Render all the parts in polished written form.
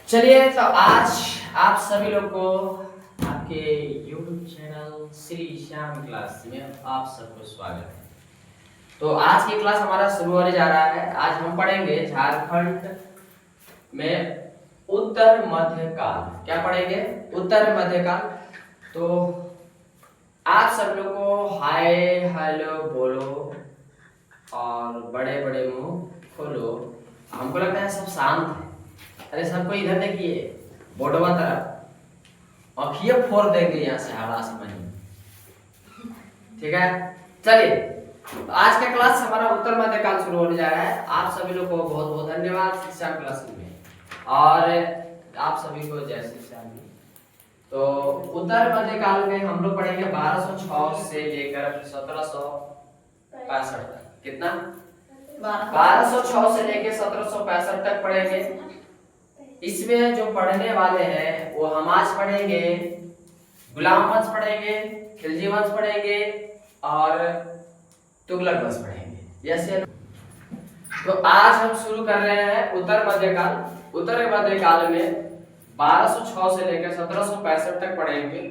चलिए तो आज आप सभी लोग को आपके YouTube channel Shri Shyam class में आप सबको स्वागत है। तो आज की क्लास हमारा शुरू होने जा रहा है। आज हम पढ़ेंगे झारखंड में उत्तर मध्यकाल। क्या पढ़ेंगे? उत्तर मध्यकाल। तो आप सब लोग को हाय हेलो बोलो और बड़े बड़े मुंह खोलो। हमको लगता है सब शांत है। अरे सबको इधर देखिए, बोर्डवा तरफ अखिए फोड़ देंगे यहाँ से हरास में। ठीक है, चलिए आज का क्लास हमारा उत्तर मध्यकाल शुरू होने जा रहा है। आप सभी लोग को बहुत बहुत धन्यवाद शिक्षा क्लास में, और आप सभी को जय श्री श्याम। तो उत्तर मध्यकाल में हम लोग पढ़ेंगे 1206 से लेकर 1765 तक। कितना? 1206 से लेकर 1765 तक पढ़ेंगे। इसमें जो पढ़ने वाले हैं वो हम आज पढ़ेंगे गुलाम वंश पढ़ेंगे, खिलजी वंश पढ़ेंगे और तुगलक वंश पढ़ेंगे। यस। तो आज हम शुरू कर रहे हैं उत्तर मध्यकाल। उत्तर मध्यकाल में 1206 से लेकर 1765 तक पढ़ेंगे।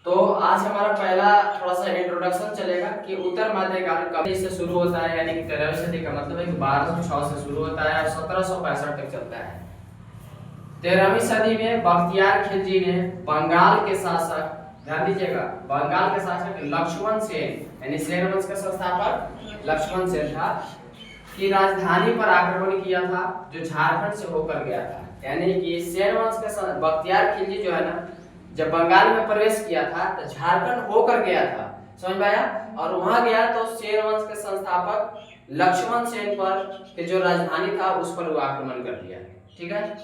तो आज हमारा पहला थोड़ा सा इंट्रोडक्शन चलेगा कि उत्तर मध्यकाल कब से शुरू होता है, यानी कि 13वीं सदी का मतलब है कि 1206 से शुरू होता है और 1765 तक चलता है। 13वीं सदी में बख्तियार खिलजी ने बंगाल के शासक, ध्यान दीजिएगा, बंगाल के शासक लक्ष्मण सेन, यानी सेन वंश का संस्थापक लक्ष्मण सेन था, की राजधानी पर आक्रमण किया था जो झारखंड से होकर गया था। यानी कि सेन वंश का बख्तियार खिलजी जो है ना, जब बंगाल में प्रवेश किया था तो झारखंड होकर गया था, समझ में आया? और वहां गया तो सेन वंश के संस्थापक लक्ष्मण सेन पर के जो राजधानी था उस पर वो आक्रमण कर दिया। ठीक है,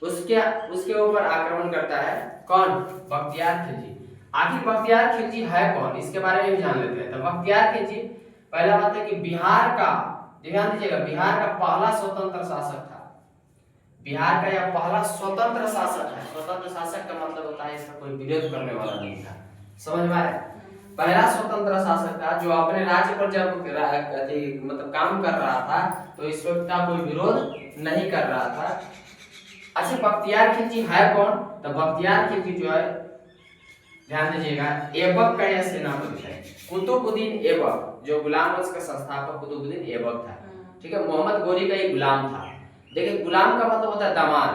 उसके ऊपर आक्रमण करता है कौन? बख्तियार खिलजी। आखिर बख्तियार खिलजी है कौन, इसके बारे में भी जान लेते हैं। तो बख्तियार खिलजी, पहला बात है कि बिहार का, ध्यान दीजिएगा, बिहार का पहला स्वतंत्र शासक था। बिहार का यह पहला स्वतंत्र शासक है। स्वतंत्र शासक का मतलब होता है इसका कोई विरोध करने वाला नहीं था, समझ में आया? पहला स्वतंत्र शासक था जो अपने राज्य पर जब मतलब काम कर रहा था तो इस वक्त का कोई विरोध नहीं कर रहा था। अच्छा, बख्तियार खिलजी है कौन? तो बख्तियार खिलजी जो है, ध्यान दीजिएगा, ऐबक का यह सेनापति है। कुतुबुद्दीन ऐबक, जो गुलाम वंश का संस्थापक कुतुबुद्दीन ऐबक था। ठीक है, मोहम्मद गोरी का एक गुलाम था। देखिए, गुलाम का मतलब होता है दामाद।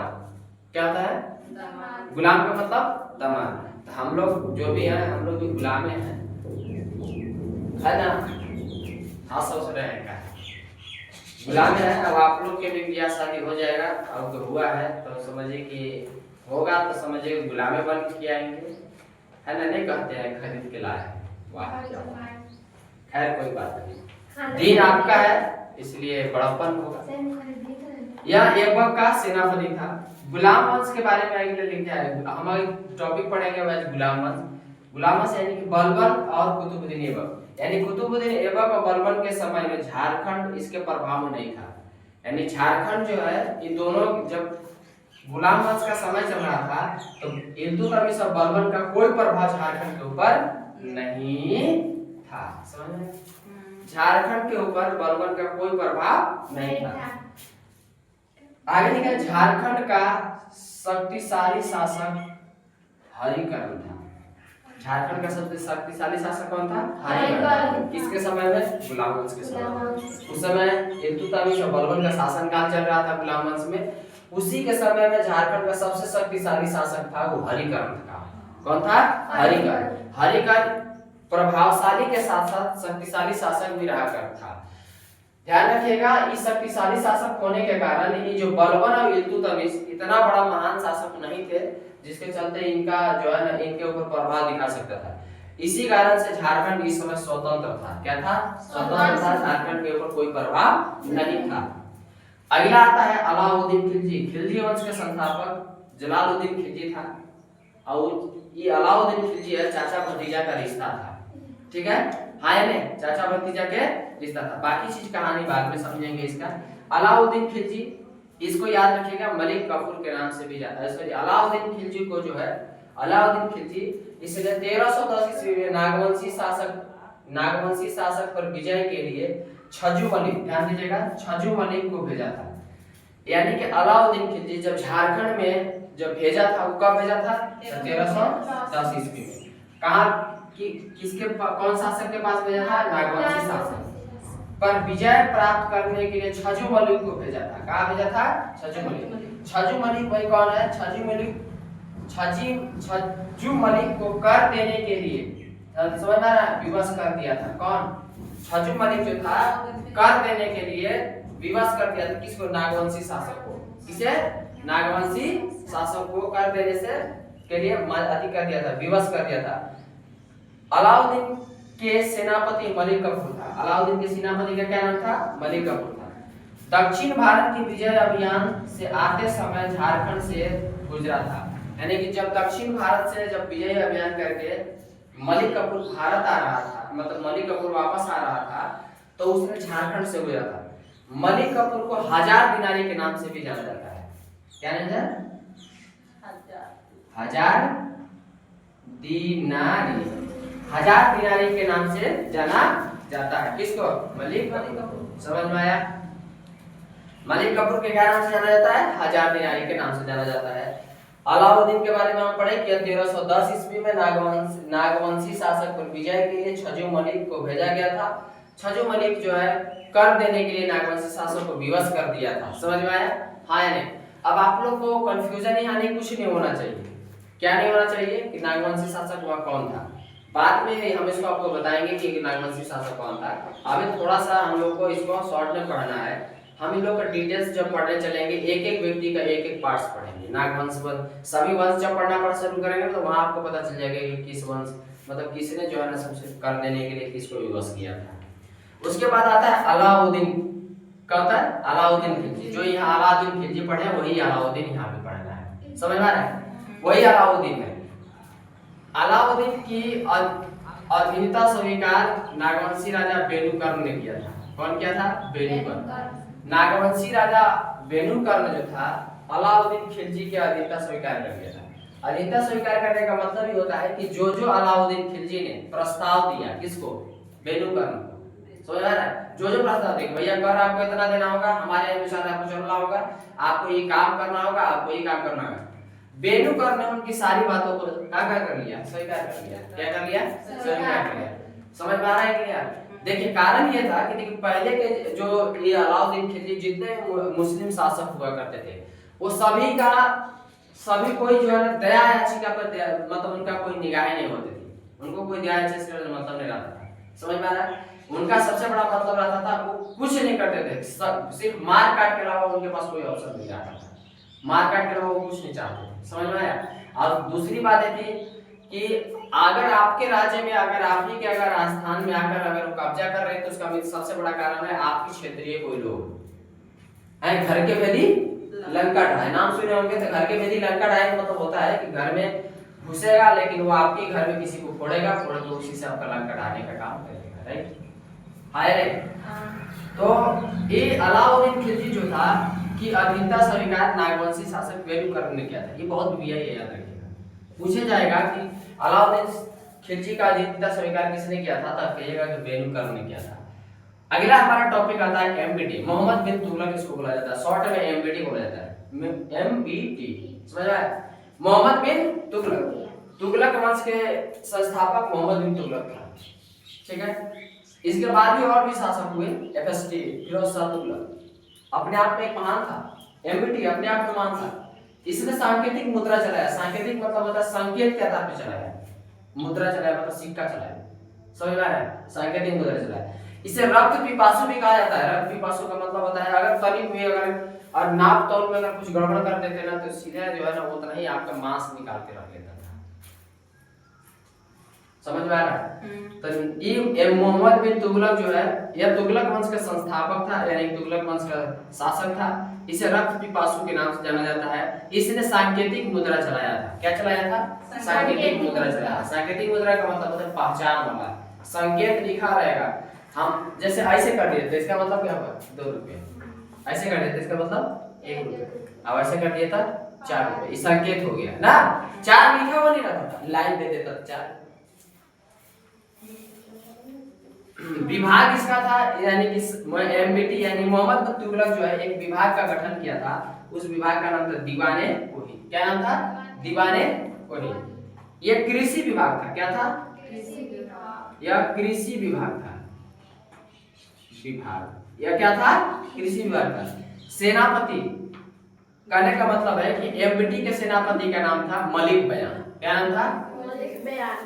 क्या होता है? दामाद। गुलाम का मतलब दामाद। तो हम लोग जो भी हैं, हम लोग भी गुलाम हैं, है ना? हाँ, सोच रहे हैं क्या गुलाम है। अब आप लोग के भी ब्याह शादी हो जाएगा, अब तो हुआ है तो समझिए कि होगा, तो समझिए गुलामे बन के आएंगे, है ना? नहीं कहते हैं खरीद के लाए। वाह, खैर कोई बात नहीं, दिन आपका है इसलिए बड़प्पन होगा। यह ऐबक का सेनापति था। गुलाम वंश के बारे में आगे लिखा है, हमारे टॉपिक पढ़ेंगे वह गुलाम वंश। गुलाम वंश यानी कि बलबन और कुतुबुद्दीन ऐबक, यानी कुतुबुद्दीन ऐबक और बलबन के समय में झारखंड इसके प्रभाव में नहीं था। यानी झारखंड जो है, ये दोनों जब गुलाम वंश का समय चल रहा था तो इल्तुतमिश और बलबन का कोई प्रभाव झारखंड के ऊपर नहीं था, समझ में? झारखंड के ऊपर बलबन का कोई प्रभाव नहीं था। आगे लिखा, झारखंड का शक्तिशाली शासक हरिकर्ण था। झारखंड का सबसे शक्तिशाली शासक कौन था? हरिकर्ण। किसके समय में? गुलाम वंश के समय। उस समय इल्तुतमिश और बलबन का शासनकाल चल रहा था गुलाम वंश में। उसी के समय में झारखंड का सबसे शक्तिशाली शासक था वो हरिकर्ण था। कौन था? हरिकर्ण। हरिकर्ण प्रभावशाली के साथ साथ शक्तिशाली शासक भी रहा करता था। ध्यान रखिएगा, इस शक्तिशाली शासक होने के कारण ये जो बलबन और इल्तुतमिश इतना बड़ा महान शासक नहीं थे जिसके चलते इनका जो है ना, इनके ऊपर प्रभाव दिखा सकता था। इसी कारण से झारखंड इस समय स्वतंत्र था। क्या था? स्वतंत्र था। झारखंड के ऊपर कोई प्रभाव नहीं था। अगला आता है अलाउद्दीन खिलजी। खिलजी वंश के संस्थापक जलालुद्दीन खिलजी था, और ये अलाउद्दीन खिलजी है चाचा भतीजा का रिश्ता था। ठीक है, हाँ या नहीं? चाचा भतीजा के रिश्ता था। बाकी चीज कहानी बाद में समझेंगे इसका। अलाउद्दीन खिलजी, इसको याद रखिएगा, मलिक काफूर के नाम से भी जाता है। सॉरी, अलाउद्दीन खिलजी को जो है, अलाउद्दीन खिलजी इसने 1310 ईस्वी में नागवंशी शासक पर विजय के लिए छजू मलिक, ध्यान दीजिएगा, छजू मलिक को भेजा था। यानी कि अलाउद्दीन खिलजी जब झारखंड में जब भेजा था, वो कब भेजा था? 1310 ईस्वी में। कहाँ किसके कौन शासक के पास भेजा था? नागवंशी शासक। पर विजय प्राप्त करने के लिए छजू मलिक को भेजा था। कहाँ भेजा था? छजू मलिक। छजू मलिक भाई कौन है? छजू मलिक को कर देने के लिए, समझ में आ रहा है, विवश कर दिया था। कौन? छजू मलिक जो था, कर देने के लिए विवश कर दिया था। किसको? नागवंशी शासक को। किसे? नागवंशी शासक को कर देने से के लिए अधिक कर दिया था, विवश कर दिया था। अलाउद्दीन के सेनापति मलिक कफूर था। अलाउद्दीन के सेनापति का क्या नाम था? मलिक कफूर था। दक्षिण भारत की विजय अभियान से आते समय झारखंड से गुजरा था। यानी कि जब दक्षिण भारत से जब विजय अभियान करके मलिक कफूर भारत आ रहा था, मतलब मलिक कफूर वापस आ रहा था, तो उसने झारखंड से गुजरा था। मलिक कफूर को हजार दिनारी के नाम से भी जाना जाता है। क्या नाम है? हजार दिनारी। हजार दिनारी के नाम से जाना जाता है। किसको? मलिक कफूर। समझ में आया? मलिक कफूर के क्या नाम से जाना जाता है? हजार दिनारी के नाम से जाना जाता है। अलाउद्दीन के बारे में हम पढ़े कि 1310 ईस्वी में नागवंशी शासक पर विजय के लिए छजू मलिक को भेजा गया था। छजू मलिक जो है कर देने के लिए नागवंशी शासक को विवश कर दिया था। समझ में आया? हाँ या नहीं? अब आप लोग को कंफ्यूजन ही आने कुछ नहीं होना चाहिए। क्या नहीं होना चाहिए? कि नागवंशी शासक वह कौन था। बाद में हम इसको आपको बताएंगे कि नागवंशी शासक कौन था। अभी थोड़ा सा हम लोग को इसको शॉर्ट में पढ़ना है। हम इन लोग का डिटेल्स जब पढ़ने चलेंगे, एक एक व्यक्ति का एक एक पार्ट्स पढ़ेंगे। नागवंश सभी वंश जब पढ़ना शुरू करेंगे तो वहां आपको पता चल जाएगा कि किस वंश, मतलब किसने जो है ना सबसे कर देने के लिए किसको विवश किया था। उसके बाद आता है अलाउद्दीन। क्या होता है? अलाउद्दीन खिलजी। जो यहाँ अलाउद्दीन खिलजी पढ़े वही अलाउद्दीन यहाँ पे पढ़ना है। समझ में आ रहा है? वही अलाउद्दीन है। अलाउद्दीन की अधीनता स्वीकार नागवंशी राजा बेनुकर्ण ने किया था। कौन किया था? बेनुकर्ण। नागवंशी राजा बेनुकर्ण जो था, अलाउद्दीन खिलजी की अधीनता स्वीकार कर लिया था। अधीनता स्वीकार करने का मतलब ये होता है कि जो अलाउद्दीन खिलजी ने प्रस्ताव दिया, किसको? बेनुकर्ण को। समझ आ रहा है? जो प्रस्ताव दिया, भैया कर आपको इतना देना होगा, हमारे अनुसार आपको चलना होगा, आपको ये काम करना होगा, आपको ये काम करना होगा। बेनुकर्ण ने उनकी सारी बातों को क्या कर लिया? स्वीकार कर लिया। क्या कर लिया? स्वीकार कर लिया। समझ में आ रहा है कि यार? देखिए कारण ये था कि देखिए पहले के जो ये अलाउद्दीन खिलजी जितने मुस्लिम शासक हुआ करते थे, वो सभी कोई जो है दया याचिका पर मतलब उनका कोई निगाहें नहीं होती थी। उनको कोई दया याचिका से मतलब नहीं रहता था। समझ में आ रहा है? उनका सबसे बड़ा मतलब रहता था वो कुछ नहीं करते थे, सिर्फ मार काट के अलावा उनके पास कोई ऑप्शन नहीं रहता था। मार काट के अलावा वो कुछ नहीं चाहते थे। समझ में आया? और दूसरी बात ये थी कि अगर आपके राज्य में, अगर आप ही के अगर राजस्थान में आकर अगर वो कब्जा कर रहे हैं, तो उसका सबसे बड़ा कारण है आपके क्षेत्रीय कोई लोग हैं। घर के भेदी लंका ढाए, नाम सुने होंगे। तो घर के भेदी लंका ढाए मतलब होता है कि घर में घुसेगा, लेकिन वो आपके घर में किसी को फोड़ेगा, तो उसी से आपका लंका ढाने का काम करेगा। राइट? हाय रे। तो ये अलाउद्दीन खिलजी जो था कि अधीनता स्वीकार नागवंशी शासक बेनुकर्ण ने किया था। ये बहुत बढ़िया है, याद रखिएगा। पूछे जाएगा कि अलाउद्दीन खिलजी का अधीनता स्वीकार किसने किया था, तब कहिएगा कि बेनुकर्ण ने किया था। अगला हमारा टॉपिक आता है एमबीटी। मोहम्मद बिन तुगलक इसको बोला जाता है, शॉर्ट में एमबीटी बोला जाता है। एमबीटी समझ आया? मोहम्मद बिन तुगलक, तुगलक वंश के संस्थापक मोहम्मद बिन तुगलक था। ठीक है? इसके बाद भी और भी शासक हुए। एफएसटी फिरोज शाह तुगलक अपने आप में एक महान था। एमबीटी अपने आप में महान था। इसने सांकेतिक मुद्रा चलाया। सांकेतिक मतलब होता है संकेत के आधार पे चलाया। मुद्रा चलाया मतलब सिक्का चलाया। समझ में आ रहा है? सांकेतिक मुद्रा चलाया। इसे रक्त पिपासु भी कहा जाता है। रक्त पिपासु का मतलब होता है अगर तनिक भी अगर और नाप तौल में अगर कुछ गड़बड़ कर देते ना, तो सीधे जो है ना उतना ही आपका मांस निकाल के रख लेता था। समझ में आ रहा है? तो ये मोहम्मद बिन तुगलक जो है, यह तुगलक वंश का संस्थापक था, यानी तुगलक वंश का शासक था। इसे रक्त पिपासु के नाम से जाना जाता है। इसने सांकेतिक मुद्रा चलाया था। क्या चलाया था? सांकेतिक मुद्रा चलाया। सांकेतिक मुद्रा का मतलब होता है पहचान वाला। संकेत लिखा रहेगा, हम जैसे ऐसे कर दिए तो इसका मतलब क्या हुआ? 2 रुपये। ऐसे कर दिए तो इसका मतलब 1 रुपये। अब ऐसे कर दिया था 4 रुपये। ये संकेत हो गया ना। 4 लिखा हुआ नहीं रहता था, लाइन दे देता 4। विभाग इसका था, यानी कि एमबीटी यानी मोहम्मद बिन तुगलक जो है एक विभाग का गठन किया था। उस विभाग का नाम था दीवाने वही। क्या नाम था? दीवाने वही। यह कृषि विभाग था। क्या था? यह कृषि विभाग था। विभाग यह क्या था? कृषि विभाग था। सेनापति कहने का मतलब है कि एमबीटी के सेनापति का नाम था मलिक बयान। क्या नाम था? मलिक बयान।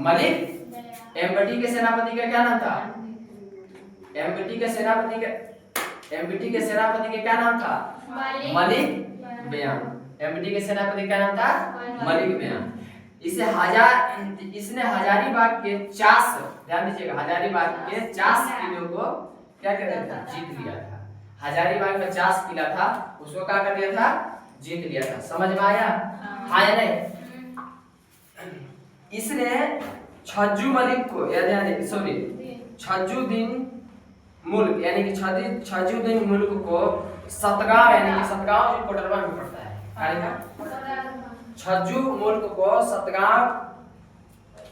मलिक। एमबीटी के सेनापति का क्या नाम था? एमबीटी के सेनापति का क्या नाम था? मलिक बयान। एमबीटी के सेनापति का नाम था मलिक बयान। इसने हजारीबाग के 50, ध्यान दीजिएगा, हजारीबाग के 50 किलो को क्या कर दिया था? जीत लिया था। हजारीबाग में 50 किला था, उसको क्या कर दिया था? जीत लिया था। समझ में आया? हाँ या नहीं? इसने छज्जू मलिक को छज्जुद्दीन मुल्क यानी कि छज्जुद्दीन मुल्क को सतगांव यानी कि सतगांव जो कोडरमा में पड़ता है, छज्जू मुल्क को सतगांव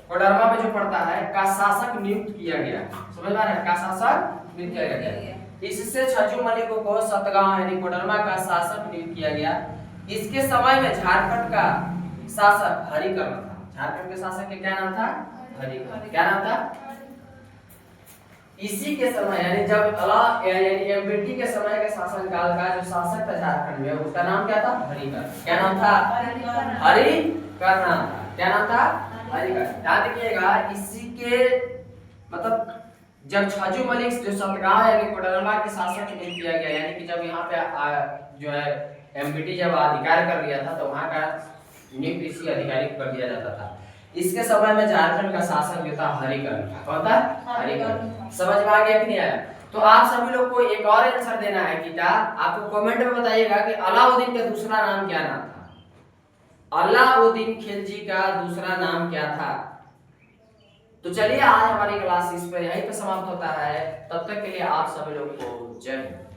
कोडरमा में जो पड़ता है का शासक नियुक्त किया गया। समझ में आ रहा है? का शासक नियुक्त किया गया। इससे छज्जू मलिक को सतगांव यानी कोडरमा का शासक नियुक्त किया गया। इसके समय में झारखंड का शासक हरिकर्ण था। झारखंड के शासक के क्या नाम था? हरिकर्ण। क्या नाम था? इसी के समय यानी जब यानी एमबीटी के समय के शासन काल का जो शासक था झारखंड में, उसका नाम क्या था? हरिकर्ण। क्या नाम था? हरिकर्ण नाम था। क्या नाम था? हरिकर्ण। ध्यान रखिएगा, इसी के मतलब जब छज्जू मलिक जो सतगांव यानी कोडरमा के शासक नियुक्त किया गया, यानी कि जब यहाँ पे जो है एमबीटी जब अधिकार कर लिया था तो वहाँ का नियुक्त इसी अधिकारी को कर दिया जाता था। इसके समय में झारखंड का शासक जो था हरिकर्ण था। कौन था? हरिकर्ण। समझ में आ गया कि नहीं आया? तो आप सभी लोग को एक और आंसर देना है कि क्या आपको कमेंट में बताइएगा कि अलाउद्दीन का दूसरा नाम क्या नाम था? अलाउद्दीन खिलजी का दूसरा नाम क्या था? तो चलिए आज हमारी क्लास इस पर यहीं पे समाप्त होता है। तब तक के लिए आप सभी लोग को जय हिंद।